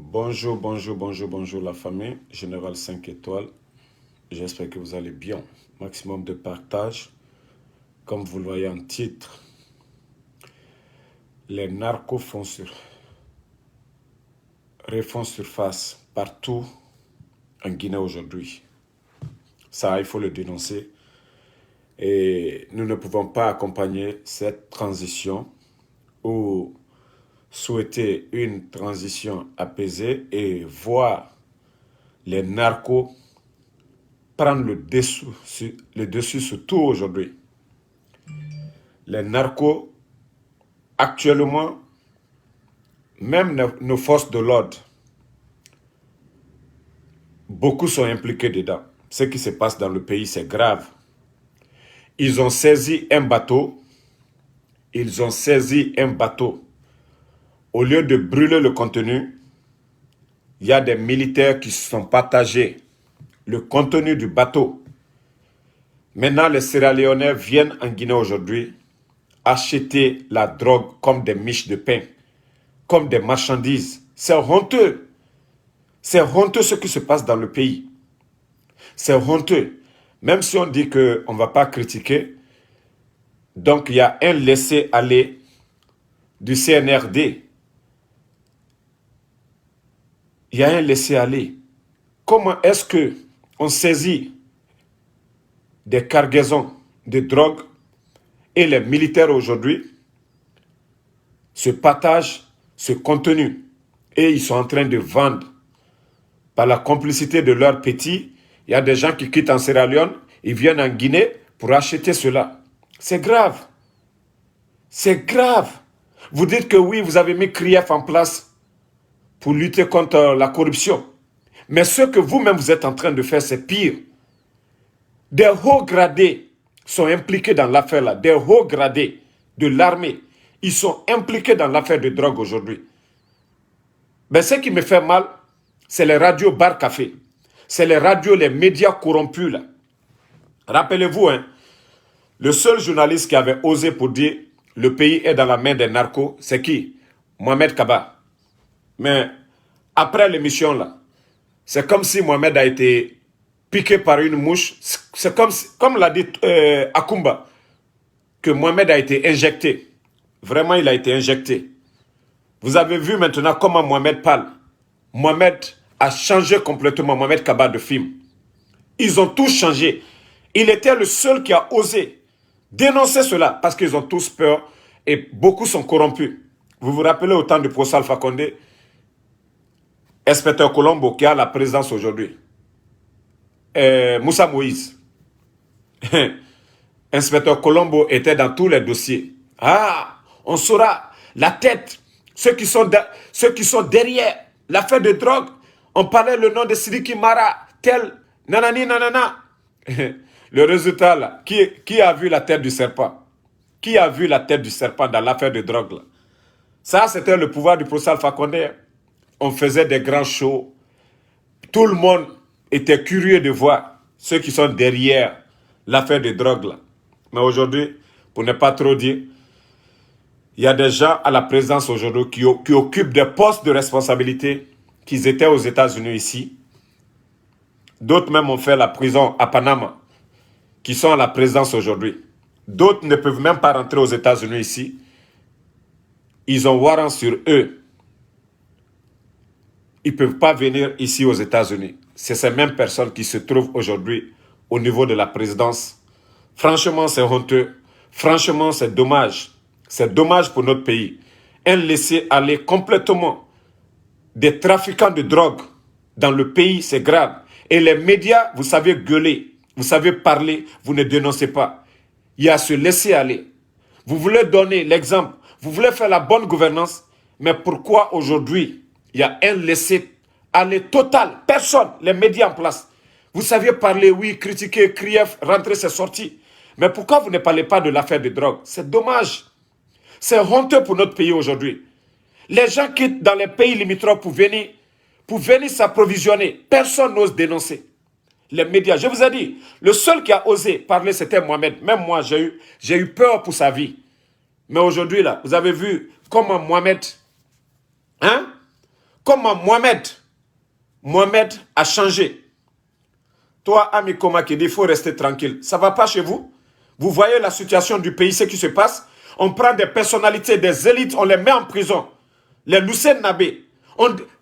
Bonjour la famille. Général 5 étoiles. J'espère que vous allez bien. Maximum de partage. Comme vous le voyez en titre, les narcos refont surface partout en Guinée aujourd'hui. Ça, il faut le dénoncer. Et nous ne pouvons pas accompagner cette transition ou souhaiter une transition apaisée et voir les narcos prendre le dessus sur tout aujourd'hui. Les narcos, actuellement, même nos forces de l'ordre, beaucoup sont impliqués dedans. Ce qui se passe dans le pays, c'est grave. Ils ont saisi un bateau. Au lieu de brûler le contenu, il y a des militaires qui se sont partagés le contenu du bateau. Maintenant, les Sierra-Léonais viennent en Guinée aujourd'hui acheter la drogue comme des miches de pain, comme des marchandises. C'est honteux. C'est honteux ce qui se passe dans le pays. C'est honteux. Même si on dit qu'on ne va pas critiquer, donc il y a un laisser-aller du CNRD. Il y a un laisser-aller. Comment est-ce qu'on saisit des cargaisons de drogue et les militaires aujourd'hui se partagent ce contenu et ils sont en train de vendre par la complicité de leurs petits. Il y a des gens qui quittent en Sierra Leone, ils viennent en Guinée pour acheter cela. C'est grave. C'est grave. Vous dites que oui, vous avez mis CRIEF en place pour lutter contre la corruption. Mais ce que vous-même vous êtes en train de faire, c'est pire. Des hauts gradés sont impliqués dans l'affaire là. Des hauts gradés de l'armée, ils sont impliqués dans l'affaire de drogue aujourd'hui. Mais ce qui me fait mal, c'est les radios bar café. C'est les radios, les médias corrompus là. Rappelez-vous, le seul journaliste qui avait osé pour dire le pays est dans la main des narcos, c'est qui? Mohamed Kaba. Mais après l'émission là, c'est comme si Mohamed a été piqué par une mouche. C'est comme l'a dit Akumba, que Mohamed a été injecté. Vraiment, il a été injecté. Vous avez vu maintenant comment Mohamed parle. Mohamed a changé complètement, Mohamed Kaba de film. Ils ont tous changé. Il était le seul qui a osé dénoncer cela parce qu'ils ont tous peur et beaucoup sont corrompus. Vous vous rappelez au temps du procès Alpha Condé, inspecteur Colombo qui a la présidence aujourd'hui. Moussa Moïse. Inspecteur Colombo était dans tous les dossiers. Ah, on saura la tête, ceux qui sont derrière l'affaire de drogue. On parlait le nom de Sidiki Mara, tel, nanani, nanana. Le résultat là, qui a vu la tête du serpent? Qui a vu la tête du serpent dans l'affaire de drogue là? Ça, c'était le pouvoir du procès Alpha Condé. On faisait des grands shows. Tout le monde était curieux de voir ceux qui sont derrière l'affaire de drogue là. Mais aujourd'hui, pour ne pas trop dire, il y a des gens à la présidence aujourd'hui qui occupent des postes de responsabilité, qui étaient aux États-Unis ici. D'autres même ont fait la prison à Panama, qui sont à la présidence aujourd'hui. D'autres ne peuvent même pas rentrer aux États-Unis ici. Ils ont warrant sur eux. Ils ne peuvent pas venir ici aux États-Unis. C'est ces mêmes personnes qui se trouvent aujourd'hui au niveau de la présidence. Franchement, c'est honteux. Franchement, c'est dommage. C'est dommage pour notre pays. Un laisser-aller complètement des trafiquants de drogue dans le pays, c'est grave. Et les médias, vous savez gueuler, vous savez parler, vous ne dénoncez pas. Il y a ce laisser-aller. Vous voulez donner l'exemple, vous voulez faire la bonne gouvernance, mais pourquoi aujourd'hui, il y a un laisser-aller total? Personne, les médias en place. Vous saviez parler, oui, critiquer, crier, rentrer, c'est sorti. Mais pourquoi vous ne parlez pas de l'affaire de drogue? C'est dommage. C'est honteux pour notre pays aujourd'hui. Les gens quittent dans les pays limitrophes pour venir s'approvisionner. Personne n'ose dénoncer. Les médias, je vous ai dit, le seul qui a osé parler, c'était Mohamed. Même moi, j'ai eu peur pour sa vie. Mais aujourd'hui, là, vous avez vu comment Mohamed, comment Mohamed a changé. Toi, ami Koma, qui dit il faut rester tranquille. Ça ne va pas chez vous? Vous voyez la situation du pays, ce qui se passe? On prend des personnalités, des élites, on les met en prison. Les Lucien Nabé.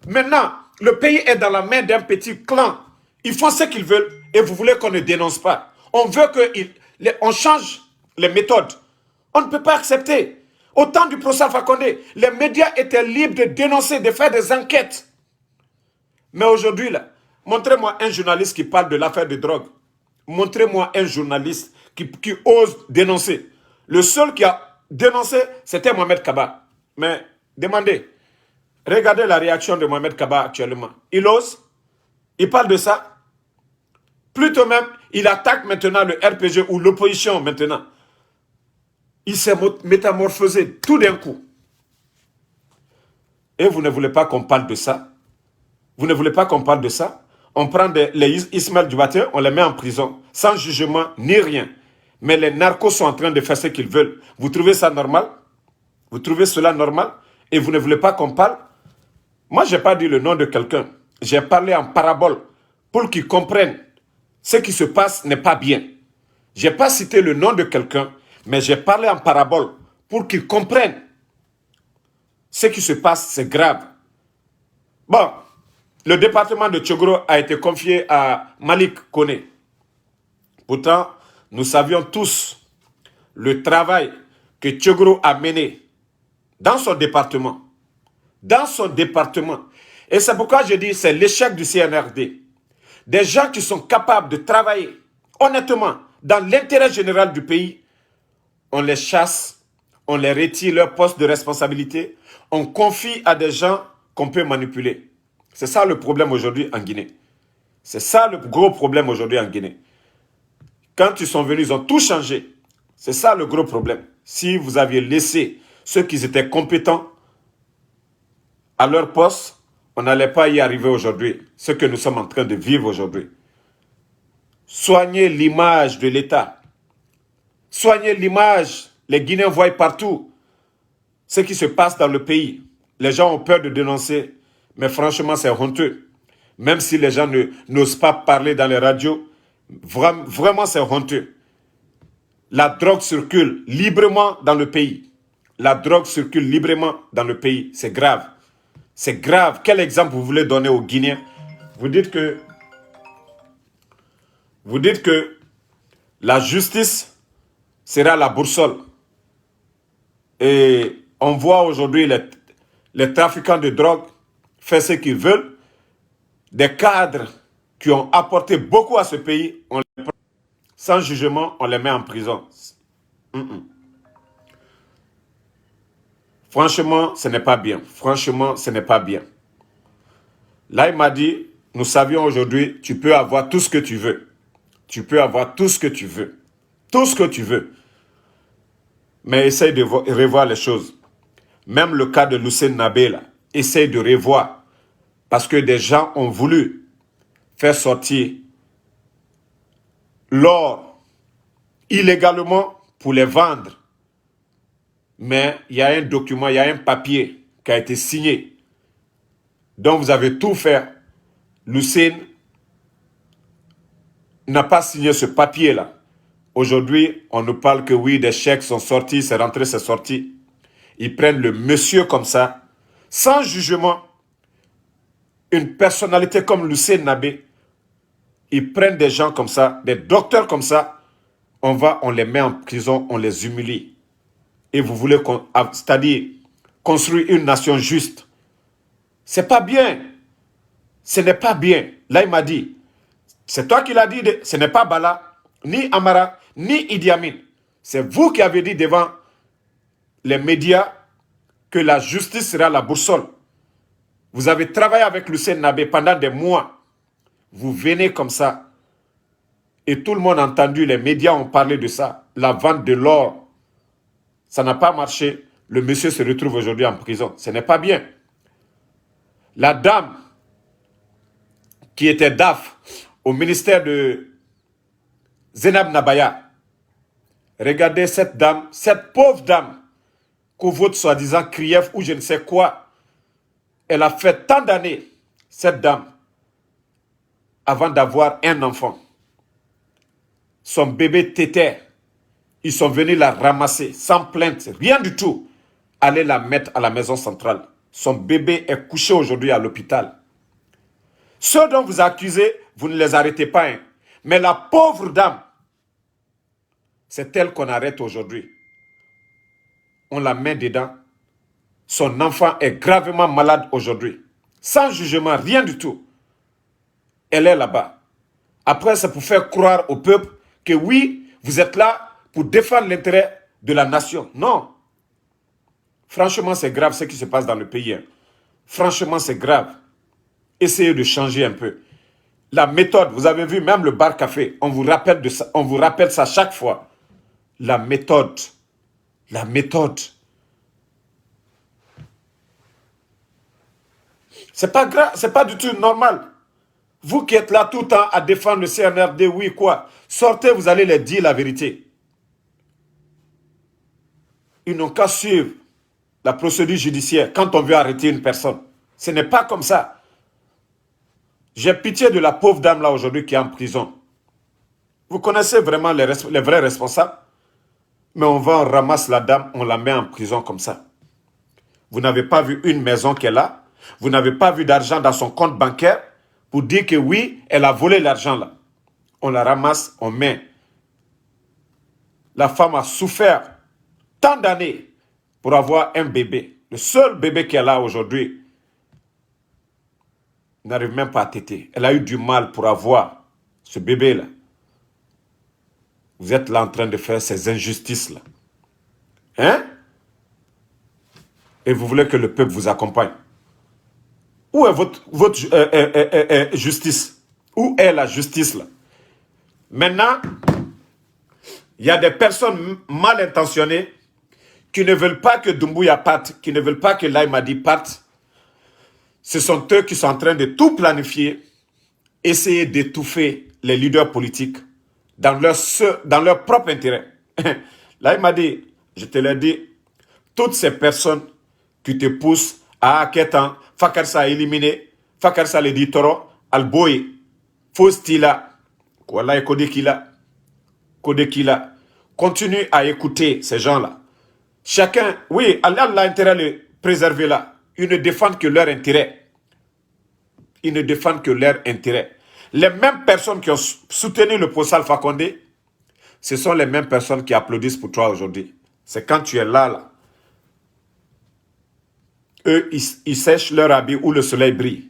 Maintenant, le pays est dans la main d'un petit clan. Ils font ce qu'ils veulent et vous voulez qu'on ne dénonce pas. On veut qu'on change les méthodes. On ne peut pas accepter. Au temps du procès Alpha Condé, les médias étaient libres de dénoncer, de faire des enquêtes. Mais aujourd'hui, là, montrez-moi un journaliste qui parle de l'affaire de drogue. Montrez-moi un journaliste qui ose dénoncer. Le seul qui a dénoncé, c'était Mohamed Kaba. Mais demandez, regardez la réaction de Mohamed Kaba actuellement. Il ose, il parle de ça. Plutôt même, il attaque maintenant le RPG ou l'opposition maintenant. Il s'est métamorphosé tout d'un coup. Et vous ne voulez pas qu'on parle de ça? Vous ne voulez pas qu'on parle de ça? On prend les Ismaël Dubaté, on les met en prison, sans jugement ni rien. Mais les narcos sont en train de faire ce qu'ils veulent. Vous trouvez ça normal? Vous trouvez cela normal? Et vous ne voulez pas qu'on parle? Moi, je n'ai pas dit le nom de quelqu'un. J'ai parlé en parabole pour qu'ils comprennent ce qui se passe n'est pas bien. Je n'ai pas cité le nom de quelqu'un, mais j'ai parlé en parabole pour qu'ils comprennent ce qui se passe, c'est grave. Bon, le département de Tchogro a été confié à Malik Koné. Pourtant, nous savions tous le travail que Tchogro a mené dans son département. Dans son département. Et c'est pourquoi je dis c'est l'échec du CNRD. Des gens qui sont capables de travailler honnêtement dans l'intérêt général du pays, on les chasse, on les retire leur poste de responsabilité, on confie à des gens qu'on peut manipuler. C'est ça le problème aujourd'hui en Guinée. C'est ça le gros problème aujourd'hui en Guinée. Quand ils sont venus, ils ont tout changé. C'est ça le gros problème. Si vous aviez laissé ceux qui étaient compétents à leur poste, on n'allait pas y arriver aujourd'hui. Ce que nous sommes en train de vivre aujourd'hui. Soignez l'image de l'État. Soignez l'image. Les Guinéens voient partout ce qui se passe dans le pays. Les gens ont peur de dénoncer. Mais franchement, c'est honteux. Même si les gens n'osent pas parler dans les radios, vraiment c'est honteux. La drogue circule librement dans le pays. La drogue circule librement dans le pays. C'est grave. C'est grave. Quel exemple vous voulez donner aux Guinéens? Vous dites que la justice sera la boussole. Et on voit aujourd'hui les trafiquants de drogue faire ce qu'ils veulent. Des cadres qui ont apporté beaucoup à ce pays, on les prend sans jugement, on les met en prison. Franchement, ce n'est pas bien. Franchement, ce n'est pas bien. Là, il m'a dit, nous savions aujourd'hui, tu peux avoir tout ce que tu veux. Tu peux avoir tout ce que tu veux. Tout ce que tu veux. Mais essaye de revoir les choses. Même le cas de Lucien Nabé, là, essaye de revoir. Parce que des gens ont voulu faire sortir l'or illégalement pour les vendre. Mais il y a un document, il y a un papier qui a été signé. Donc vous avez tout fait. Lucien n'a pas signé ce papier-là. Aujourd'hui, on nous parle que oui, des chèques sont sortis, c'est rentré, c'est sorti. Ils prennent le monsieur comme ça, sans jugement. Une personnalité comme Lucien Nabé, ils prennent des gens comme ça, des docteurs comme ça, on les met en prison, on les humilie. Et vous voulez, c'est-à-dire construire une nation juste. C'est pas bien. Ce n'est pas bien. Là, il m'a dit, c'est toi qui l'as dit, ce n'est pas Bala, ni Amara, ni Idi Amin. C'est vous qui avez dit devant les médias que la justice sera la boussole. Vous avez travaillé avec Lucien Nabé pendant des mois. Vous venez comme ça. Et tout le monde a entendu, les médias ont parlé de ça. La vente de l'or. Ça n'a pas marché. Le monsieur se retrouve aujourd'hui en prison. Ce n'est pas bien. La dame qui était DAF au ministère de Zenab Nabaya. Regardez cette dame, cette pauvre dame, qu'au vote soi-disant Krief ou je ne sais quoi. Elle a fait tant d'années, cette dame, avant d'avoir un enfant. Son bébé tétait. Ils sont venus la ramasser sans plainte, rien du tout. Aller la mettre à la maison centrale. Son bébé est couché aujourd'hui à l'hôpital. Ceux dont vous accusez, vous ne les arrêtez pas. Hein. Mais la pauvre dame, c'est elle qu'on arrête aujourd'hui. On la met dedans. Son enfant est gravement malade aujourd'hui. Sans jugement, rien du tout. Elle est là-bas. Après, c'est pour faire croire au peuple que oui, vous êtes là pour défendre l'intérêt de la nation. Non. Franchement, c'est grave ce qui se passe dans le pays. Hein. Franchement, c'est grave. Essayez de changer un peu. La méthode, vous avez vu, même le bar café, on vous rappelle ça chaque fois. La méthode. La méthode. C'est pas grave, c'est pas du tout normal. Vous qui êtes là tout le temps à défendre le CNRD, oui, quoi. Sortez, vous allez leur dire la vérité. Ils n'ont qu'à suivre la procédure judiciaire quand on veut arrêter une personne. Ce n'est pas comme ça. J'ai pitié de la pauvre dame là aujourd'hui qui est en prison. Vous connaissez vraiment les vrais responsables? Mais on va, on ramasse la dame, on la met en prison comme ça. Vous n'avez pas vu une maison qu'elle a. Vous n'avez pas vu d'argent dans son compte bancaire pour dire que oui, elle a volé l'argent là. On la ramasse, on met. La femme a souffert tant d'années pour avoir un bébé. Le seul bébé qu'elle a aujourd'hui n'arrive même pas à téter. Elle a eu du mal pour avoir ce bébé là. Vous êtes là en train de faire ces injustices là. Hein? Et vous voulez que le peuple vous accompagne. Où est votre justice? Où est la justice là? Maintenant, il y a des personnes mal intentionnées qui ne veulent pas que Doumbouya parte, qui ne veulent pas que Laye Madi parte. Ce sont eux qui sont en train de tout planifier, essayer d'étouffer les leaders politiques dans leur propre intérêt. Laye Madi, je te l'ai dit, toutes ces personnes qui te poussent à Ketan, Fakarsa éliminé, Fakarsa le dit Toro, Alboy, Faustila, Kwala et Kodekila, continue à écouter ces gens-là. Chacun, oui, Allah a l'intérêt de le préserver là. Ils ne défendent que leur intérêt. Ils ne défendent que leur intérêt. Les mêmes personnes qui ont soutenu le poste Alpha Condé, ce sont les mêmes personnes qui applaudissent pour toi aujourd'hui. C'est quand tu es là. Eux, ils sèchent leur habit où le soleil brille.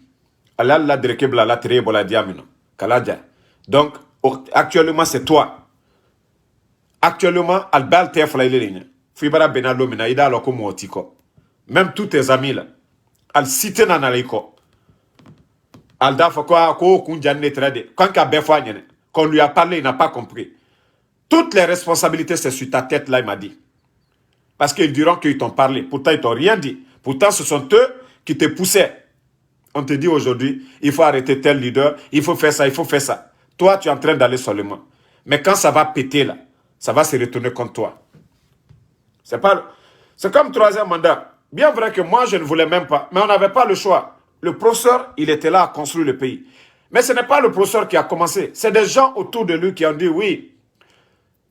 Donc, actuellement, c'est toi. Actuellement, Albal Teflaïlene. Fibara Benalomina, Ida Lokomo Otiko. Même tous tes amis là. Al cité Nanaliko. Alda Fokwa Ko Kunjane Trade. Quand qu'on lui a parlé, il n'a pas compris. Toutes les responsabilités, c'est sur ta tête là, il m'a dit. Parce qu'ils diront qu'ils t'ont parlé. Pourtant, ils t'ont rien dit. Pourtant, ce sont eux qui te poussaient. On te dit aujourd'hui, il faut arrêter tel leader, il faut faire ça, il faut faire ça. Toi, tu es en train d'aller seulement. Mais quand ça va péter là, ça va se retourner contre toi. C'est comme troisième mandat. Bien vrai que moi, je ne voulais même pas. Mais on n'avait pas le choix. Le professeur, il était là à construire le pays. Mais ce n'est pas le professeur qui a commencé. C'est des gens autour de lui qui ont dit, oui,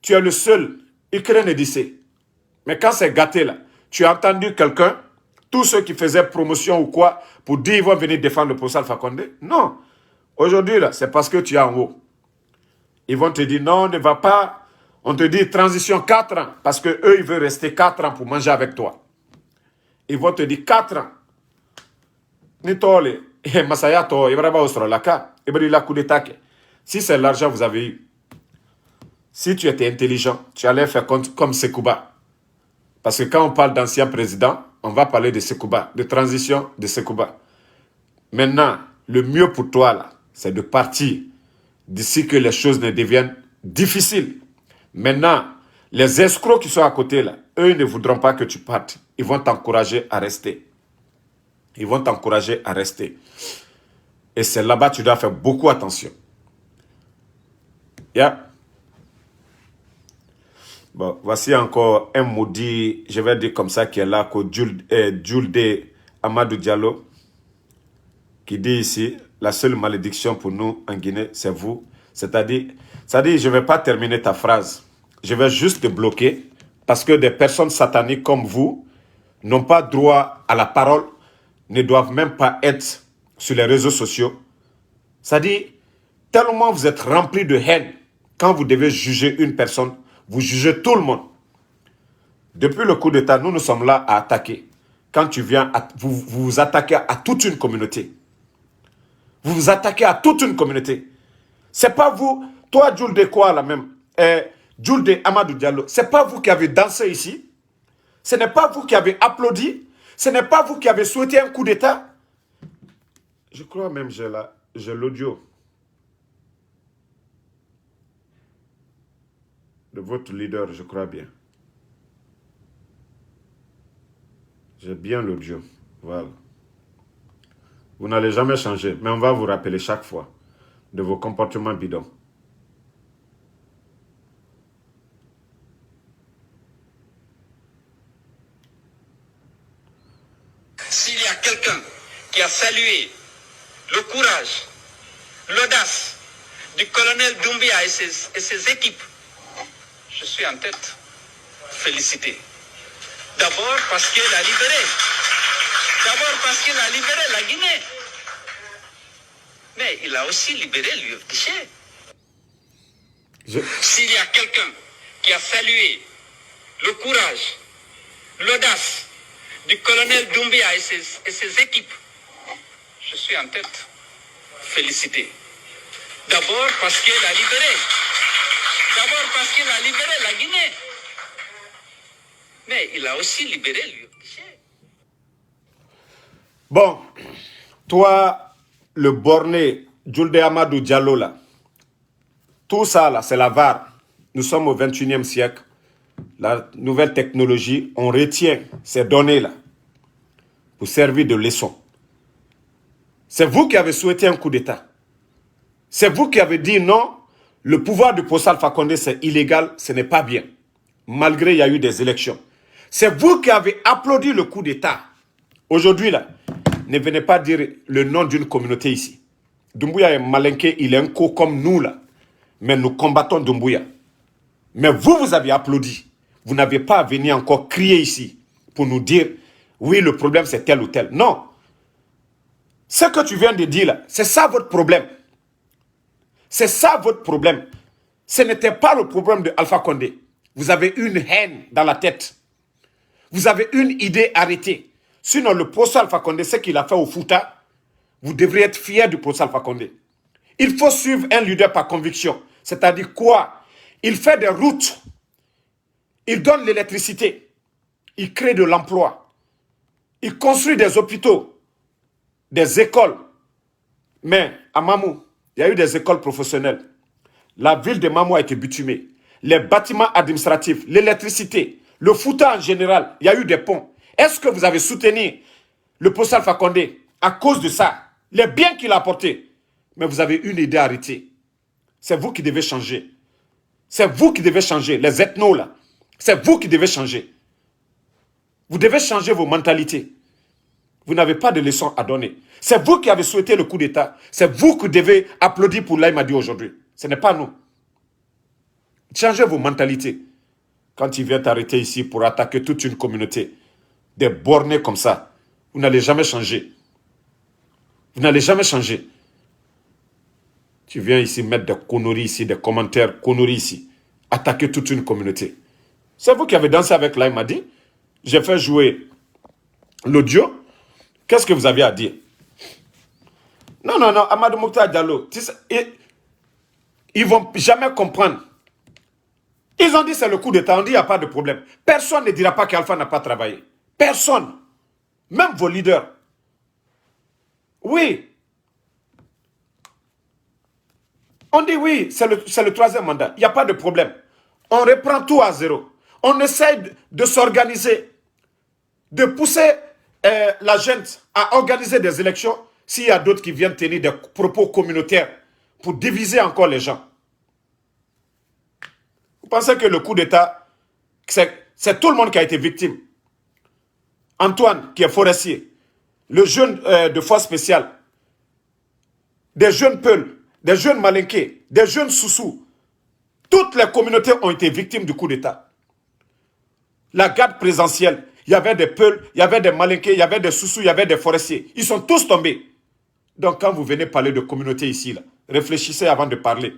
tu es le seul. Ukraine est d'ici. Mais quand c'est gâté là, tu as entendu quelqu'un, tous ceux qui faisaient promotion ou quoi, pour dire qu'ils vont venir défendre le professeur Alpha Condé? Non. Aujourd'hui là, c'est parce que tu es en haut. Ils vont te dire, non, ne va pas. On te dit transition 4 ans, parce qu'eux, ils veulent rester 4 ans pour manger avec toi. Ils vont te dire 4 ans. Si c'est l'argent que vous avez eu, si tu étais intelligent, tu allais faire comme Sekouba. Parce que quand on parle d'ancien président, on va parler de Sekouba, de transition de Sekouba. Maintenant, le mieux pour toi, là, c'est de partir d'ici que les choses ne deviennent difficiles. Maintenant, les escrocs qui sont à côté, là, eux, ils ne voudront pas que tu partes. Ils vont t'encourager à rester. Ils vont t'encourager à rester. Et c'est là-bas que tu dois faire beaucoup attention. Yeah. Bon, voici encore un maudit, je vais dire comme ça, qui est là, Julde Amadou Diallo. qui dit ici, la seule malédiction pour nous en Guinée, c'est vous. C'est-à-dire, je ne vais pas terminer ta phrase. Je vais juste te bloquer parce que des personnes sataniques comme vous n'ont pas droit à la parole, ne doivent même pas être sur les réseaux sociaux. C'est-à-dire, tellement vous êtes remplis de haine, quand vous devez juger une personne, vous jugez tout le monde. Depuis le coup d'État, nous sommes là à attaquer. Quand tu viens, vous vous attaquez à toute une communauté. Vous vous attaquez à toute une communauté. C'est pas vous, toi, Jules de quoi, là même, Jules de Amadou Diallo, c'est pas vous qui avez dansé ici. Ce n'est pas vous qui avez applaudi. Ce n'est pas vous qui avez souhaité un coup d'État. Je crois même que j'ai l'audio de votre leader, je crois bien. J'ai bien l'audio. Voilà. Vous n'allez jamais changer, mais on va vous rappeler chaque fois de vos comportements bidons. S'il y a quelqu'un qui a salué le courage, l'audace du colonel Doumbia et ses équipes, je suis en tête. Félicité. D'abord parce qu'il a libéré. D'abord parce qu'il a libéré la Guinée. Mais il a aussi libéré l'UFDG. S'il y a quelqu'un qui a salué le courage, l'audace du colonel Doumbia et ses équipes, je suis en tête. Félicité. D'abord parce qu'il a libéré. D'abord parce qu'il a libéré la Guinée. Mais il a aussi libéré l'UFDG. Bon, toi, le borné, Julde Amadou Diallo, là, tout ça, là, c'est la VAR. Nous sommes au 21e siècle. La nouvelle technologie, on retient ces données-là pour servir de leçon. C'est vous qui avez souhaité un coup d'État. C'est vous qui avez dit non, le pouvoir du Post Alpha Condé, c'est illégal, ce n'est pas bien. Malgré il y a eu des élections. C'est vous qui avez applaudi le coup d'État. Aujourd'hui, là, ne venez pas dire le nom d'une communauté ici. Doumbouya est malinqué, il est un co comme nous, là. Mais nous combattons Doumbouya. Mais vous, vous avez applaudi. Vous n'avez pas à venir encore crier ici pour nous dire, oui, le problème c'est tel ou tel. Non. Ce que tu viens de dire là, c'est ça votre problème. C'est ça votre problème. Ce n'était pas le problème de Alpha Condé. Vous avez une haine dans la tête. Vous avez une idée arrêtée. Sinon, le procès Alpha Condé, ce qu'il a fait au Fouta, vous devriez être fiers du procès Alpha Condé. Il faut suivre un leader par conviction. C'est-à-dire quoi? Il fait des routes. Il donne l'électricité. Il crée de l'emploi. Il construit des hôpitaux, des écoles. Mais à Mamou, il y a eu des écoles professionnelles. La ville de Mamou a été bitumée. Les bâtiments administratifs, l'électricité, le Fouta en général, il y a eu des ponts. Est-ce que vous avez soutenu le procès Alpha Condé à cause de ça? Les biens qu'il a apportés. Mais vous avez une idée arrêtée. C'est vous qui devez changer. C'est vous qui devez changer. Les ethnos là. C'est vous qui devez changer. Vous devez changer vos mentalités. Vous n'avez pas de leçons à donner. C'est vous qui avez souhaité le coup d'État. C'est vous qui devez applaudir pour Laye Madi aujourd'hui. Ce n'est pas nous. Changez vos mentalités. Quand il vient t'arrêter ici pour attaquer toute une communauté, des bornés comme ça, vous n'allez jamais changer. Vous n'allez jamais changer. Tu viens ici mettre des conneries ici, des commentaires conneries ici, attaquer toute une communauté. C'est vous qui avez dansé avec Laye Madi. J'ai fait jouer l'audio. Qu'est-ce que vous avez à dire? Non, non, non, Amadou Mokhtar Diallo, ils ne vont jamais comprendre. Ils ont dit c'est le coup d'État, on dit il n'y a pas de problème. Personne ne dira pas qu'Alpha n'a pas travaillé. Personne. Même vos leaders. Oui. On dit oui, c'est le troisième mandat. Il n'y a pas de problème. On reprend tout à zéro. On essaie de s'organiser, de pousser la gente à organiser des élections s'il y a d'autres qui viennent tenir des propos communautaires pour diviser encore les gens. Vous pensez que le coup d'État, c'est tout le monde qui a été victime. Antoine, qui est forestier, le jeune de force spéciale, des jeunes Peuls, des jeunes Malinqués, des jeunes Soussous. Toutes les communautés ont été victimes du coup d'État. La garde présidentielle, il y avait des Peuls, il y avait des Malinqués, il y avait des Soussous, il y avait des forestiers. Ils sont tous tombés. Donc quand vous venez parler de communauté ici, là, réfléchissez avant de parler.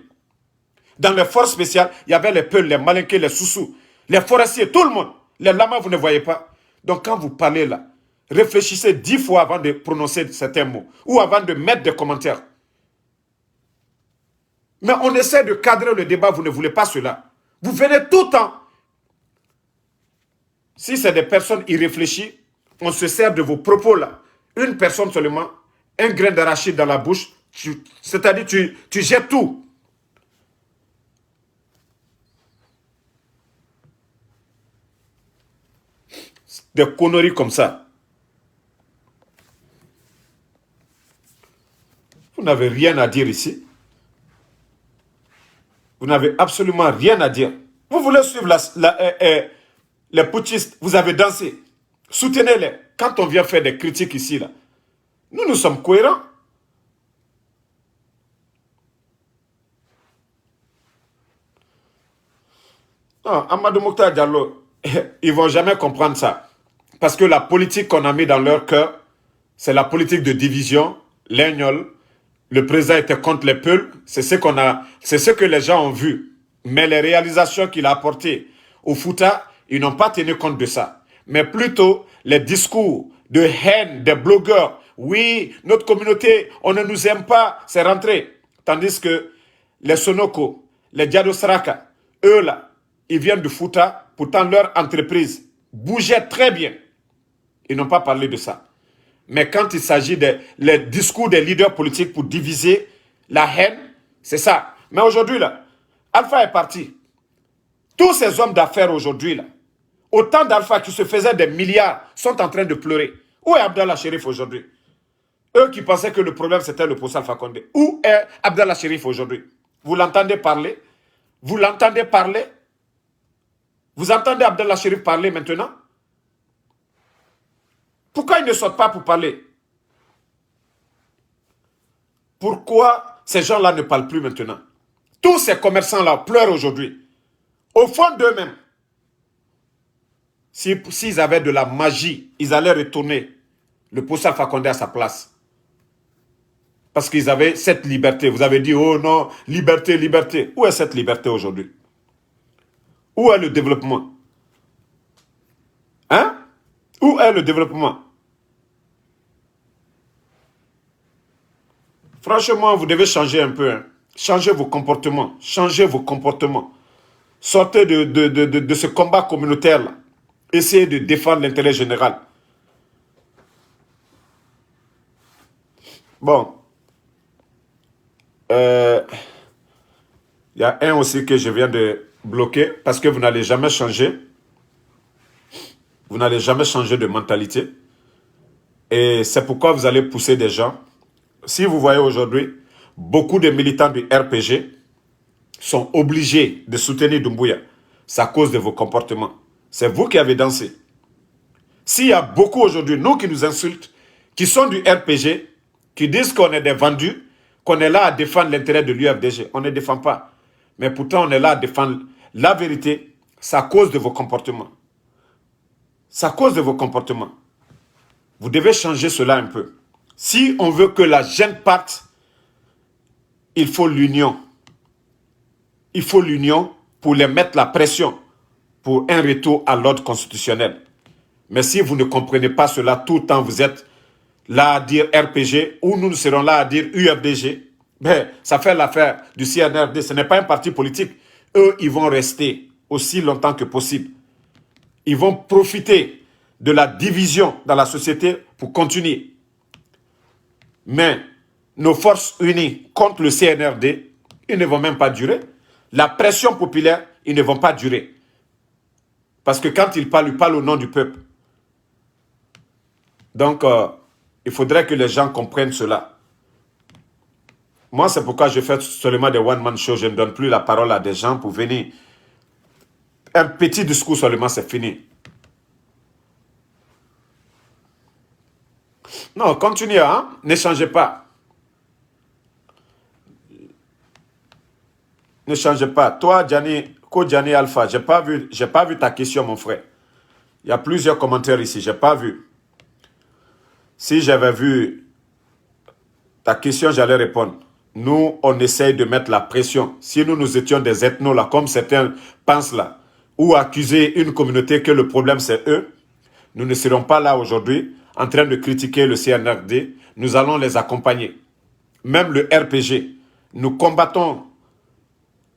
Dans les forces spéciales, il y avait les Peuls, les Malinqués, les Soussous, les forestiers, tout le monde. Les lamas, vous ne voyez pas. Donc quand vous parlez là, réfléchissez 10 fois avant de prononcer certains mots ou avant de mettre des commentaires. Mais on essaie de cadrer le débat, vous ne voulez pas cela. Vous venez tout le temps. Si c'est des personnes irréfléchies, on se sert de vos propos là. Une personne seulement, un grain d'arachide dans la bouche, c'est-à-dire tu jettes tout. Des conneries comme ça. Vous n'avez rien à dire ici. Vous n'avez absolument rien à dire. Vous voulez suivre les putschistes, vous avez dansé. Soutenez-les. Quand on vient faire des critiques ici, là, nous sommes cohérents. Non, Amadou Mokhtar Diallo, ils ne vont jamais comprendre ça. Parce que la politique qu'on a mis dans leur cœur, c'est la politique de division, l'ignole. Le président était contre les Peuls, c'est ce que les gens ont vu. Mais les réalisations qu'il a apportées au Fouta, ils n'ont pas tenu compte de ça. Mais plutôt les discours de haine des blogueurs. Oui, notre communauté, on ne nous aime pas, c'est rentré. Tandis que les Sonoko, les Diado Saraka, eux là, ils viennent du Fouta, pourtant leur entreprise bougeait très bien. Ils n'ont pas parlé de ça. Mais quand il s'agit des discours des leaders politiques pour diviser la haine, c'est ça. Mais aujourd'hui, là, Alpha est parti. Tous ces hommes d'affaires aujourd'hui, là, autant d'Alpha qui se faisaient des milliards, sont en train de pleurer. Où est Abdallah Chérif aujourd'hui? Eux qui pensaient que le problème c'était le poste Alpha Condé. Où est Abdallah Chérif aujourd'hui? Vous l'entendez parler? Vous l'entendez parler? Vous entendez Abdallah Chérif parler maintenant? Pourquoi ils ne sortent pas pour parler? Pourquoi ces gens-là ne parlent plus maintenant? Tous ces commerçants-là pleurent aujourd'hui. Au fond d'eux-mêmes. S'ils avaient de la magie, ils allaient retourner le poste Alpha Condé à sa place. Parce qu'ils avaient cette liberté. Vous avez dit, oh non, liberté, liberté. Où est cette liberté aujourd'hui? Où est le développement? Hein? Où est le développement? Franchement, vous devez changer un peu. Hein. Changez vos comportements. Changez vos comportements. Sortez de ce combat communautaire-là. Essayez de défendre l'intérêt général. Bon. Il y a un aussi que je viens de bloquer parce que vous n'allez jamais changer. Vous n'allez jamais changer de mentalité. Et c'est pourquoi vous allez pousser des gens. Si vous voyez aujourd'hui, beaucoup de militants du RPG sont obligés de soutenir Doumbouya. C'est à cause de vos comportements. C'est vous qui avez dansé. S'il y a beaucoup aujourd'hui, nous qui nous insultent, qui sont du RPG, qui disent qu'on est des vendus, qu'on est là à défendre l'intérêt de l'UFDG, on ne défend pas. Mais pourtant, on est là à défendre la vérité. C'est à cause de vos comportements. C'est à cause de vos comportements. Vous devez changer cela un peu. Si on veut que la gêne parte, il faut l'union. Il faut l'union pour les mettre la pression pour un retour à l'ordre constitutionnel. Mais si vous ne comprenez pas cela, tout le temps vous êtes là à dire RPG ou nous serons là à dire UFDG, ben, ça fait l'affaire du CNRD. Ce n'est pas un parti politique. Eux, ils vont rester aussi longtemps que possible. Ils vont profiter de la division dans la société pour continuer. Mais nos forces unies contre le CNRD, ils ne vont même pas durer. La pression populaire, ils ne vont pas durer. Parce que quand ils parlent au nom du peuple. Donc, il faudrait que les gens comprennent cela. Moi, c'est pourquoi je fais seulement des one-man shows. Je ne donne plus la parole à des gens pour venir. Un petit discours seulement, c'est fini. Non, continuez, hein? Ne changez pas. Ne changez pas. Toi, Gianni, Ko-Gianni Alpha, j'ai pas vu ta question, mon frère. Il y a plusieurs commentaires ici, j'ai pas vu. Si j'avais vu ta question, j'allais répondre. Nous, on essaye de mettre la pression. Si nous étions des ethnos, là, comme certains pensent là, ou accuser une communauté que le problème c'est eux, nous ne serons pas là aujourd'hui en train de critiquer le CNRD. Nous allons les accompagner. Même le RPG, nous combattons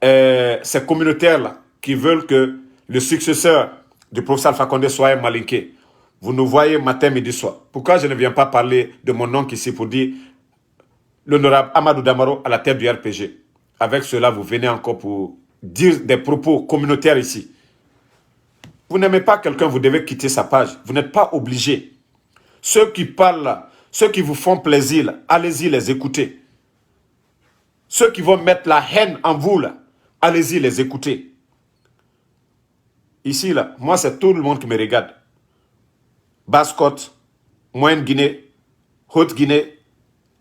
ces communautaires-là qui veulent que le successeur du professeur Alpha Condé soit un malinqué. Vous nous voyez matin, midi, soir. Pourquoi je ne viens pas parler de mon oncle ici pour dire l'honorable Amadou Damaro à la tête du RPG? Avec cela, vous venez encore pour dire des propos communautaires ici. Vous n'aimez pas quelqu'un, vous devez quitter sa page. Vous n'êtes pas obligé. Ceux qui parlent là, ceux qui vous font plaisir, allez-y les écouter. Ceux qui vont mettre la haine en vous, là, allez-y les écouter. Ici, là, moi, c'est tout le monde qui me regarde. Basse-Côte, Moyenne Guinée, Haute Guinée,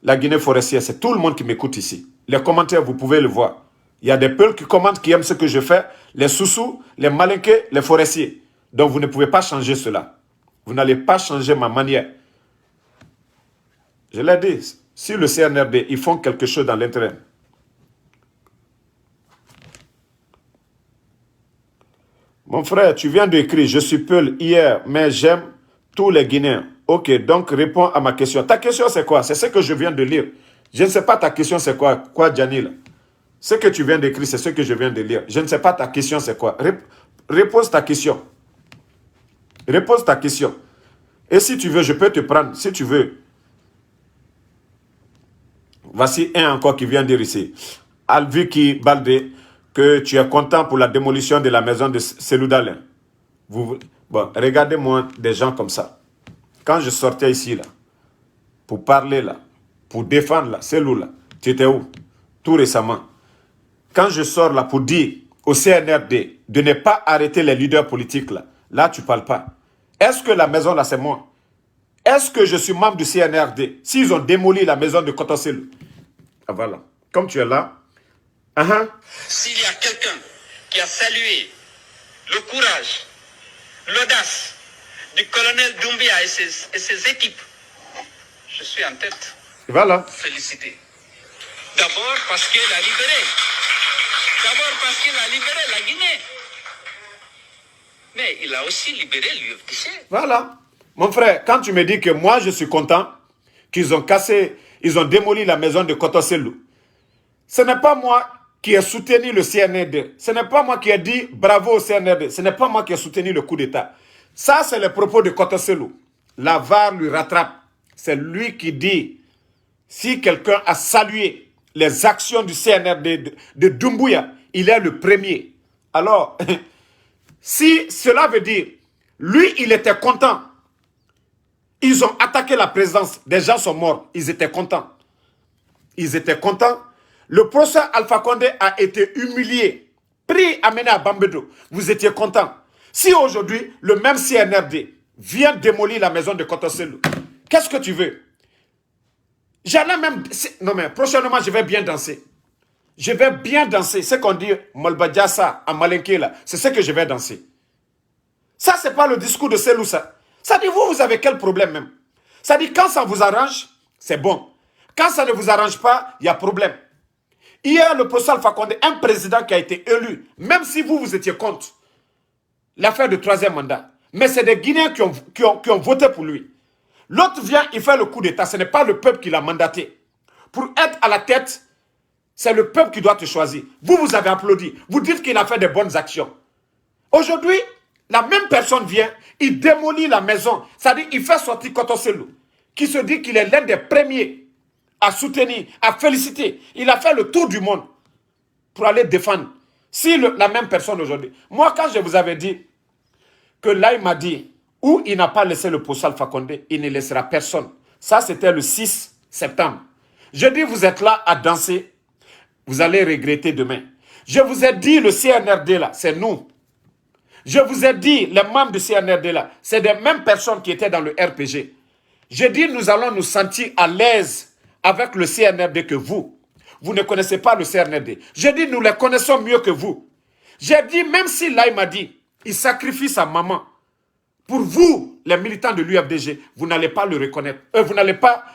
la Guinée forestière, c'est tout le monde qui m'écoute ici. Les commentaires, vous pouvez le voir. Il y a des peuples qui commentent, qui aiment ce que je fais. Les Soussous, les Malinqués, les forestiers. Donc, vous ne pouvez pas changer cela. Vous n'allez pas changer ma manière. Je l'ai dit, si le CNRD, ils font quelque chose dans l'intérêt. Mon frère, tu viens d'écrire, je suis Peul hier, mais j'aime tous les Guinéens. Ok, donc réponds à ma question. Ta question, c'est quoi? C'est ce que je viens de lire. Je ne sais pas ta question, c'est quoi? Quoi, Gianni, là? Ce que tu viens d'écrire, c'est ce que je viens de lire. Je ne sais pas ta question, c'est quoi? Repose ta question. Repose ta question. Et si tu veux, je peux te prendre, si tu veux. Voici un encore qui vient dire ici. Alviki Baldé, que tu es content pour la démolition de la maison de Seloudalin. Bon, regardez-moi des gens comme ça. Quand je sortais ici, là, pour parler, là, pour défendre, là, Selou, là, tu étais où? Tout récemment. Quand je sors, là, pour dire au CNRD de ne pas arrêter les leaders politiques, là, tu ne parles pas. Est-ce que la maison, là, c'est moi? Est-ce que je suis membre du CNRD? S'ils ont démoli la maison de Kotoselou. Ah, voilà. Comme tu es là. S'il y a quelqu'un qui a salué le courage, l'audace du colonel Doumbia et ses équipes, je suis en tête. Voilà. Félicité. D'abord parce qu'il a libéré. D'abord parce qu'il a libéré la Guinée. Mais il a aussi libéré l'UFDC. Voilà. Mon frère, quand tu me dis que moi je suis content qu'ils ont cassé, ils ont démoli la maison de Kotoselou, ce n'est pas moi qui ai soutenu le CNRD. Ce n'est pas moi qui ai dit bravo au CNRD. Ce n'est pas moi qui ai soutenu le coup d'État. Ça, c'est le propos de Kotoselou. La VAR lui rattrape. C'est lui qui dit, si quelqu'un a salué les actions du CNRD de Doumbouya, il est le premier. Alors, si cela veut dire, lui, il était content. Ils ont attaqué la présidence. Des gens sont morts. Ils étaient contents. Ils étaient contents. Le professeur Alpha Condé a été humilié, pris, amené à Bambedo. Vous étiez content. Si aujourd'hui, le même CNRD vient démolir la maison de Kotoselou, qu'est-ce que tu veux? J'allais même... Non mais, prochainement, je vais bien danser. Je vais bien danser. C'est qu'on dit Molbadjassa à Malinké, là. C'est ce que je vais danser. Ça, c'est pas le discours de Selou, ça. Ça dit, vous avez quel problème même? Ça dit, quand ça vous arrange, c'est bon. Quand ça ne vous arrange pas, il y a problème. Hier, le professeur Alpha Condé, un président qui a été élu, même si vous étiez contre l'affaire de troisième mandat, mais c'est des Guinéens qui ont voté pour lui. L'autre vient, il fait le coup d'État. Ce n'est pas le peuple qui l'a mandaté. Pour être à la tête, c'est le peuple qui doit te choisir. Vous avez applaudi. Vous dites qu'il a fait des bonnes actions. Aujourd'hui, la même personne vient, il démolit la maison. C'est-à-dire, il fait sortir Kotoselou, qui se dit qu'il est l'un des premiers à soutenir, à féliciter. Il a fait le tour du monde pour aller défendre. Si la même personne aujourd'hui. Moi, quand je vous avais dit que là, il m'a dit, où il n'a pas laissé le professeur Alpha Condé, il ne laissera personne. Ça, c'était le 6 septembre. Je dis, vous êtes là à danser, vous allez regretter demain. Je vous ai dit, le CNRD là, c'est nous. Je vous ai dit, les membres du CNRD là, c'est des mêmes personnes qui étaient dans le RPG. J'ai dit, nous allons nous sentir à l'aise avec le CNRD que vous. vous ne connaissez pas le CNRD. J'ai dit, nous les connaissons mieux que vous. J'ai dit, même si là, il m'a dit, il sacrifie sa maman. Pour vous, les militants de l'UFDG, vous n'allez pas le reconnaître. Vous n'allez pas,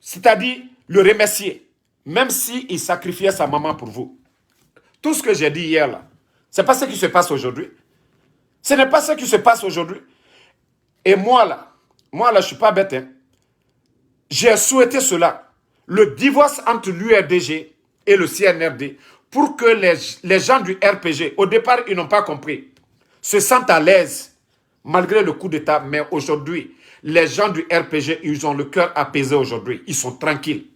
c'est-à-dire, le remercier. Même s'il sacrifiait sa maman pour vous. Tout ce que j'ai dit hier, là, c'est pas ce qui se passe aujourd'hui. Ce n'est pas ce qui se passe aujourd'hui. Et moi, là, je ne suis pas bête. Hein. J'ai souhaité cela. Le divorce entre l'UFDG et le CNRD pour que les gens du RPG, au départ, ils n'ont pas compris, se sentent à l'aise malgré le coup d'État. Mais aujourd'hui, les gens du RPG, ils ont le cœur apaisé aujourd'hui. Ils sont tranquilles.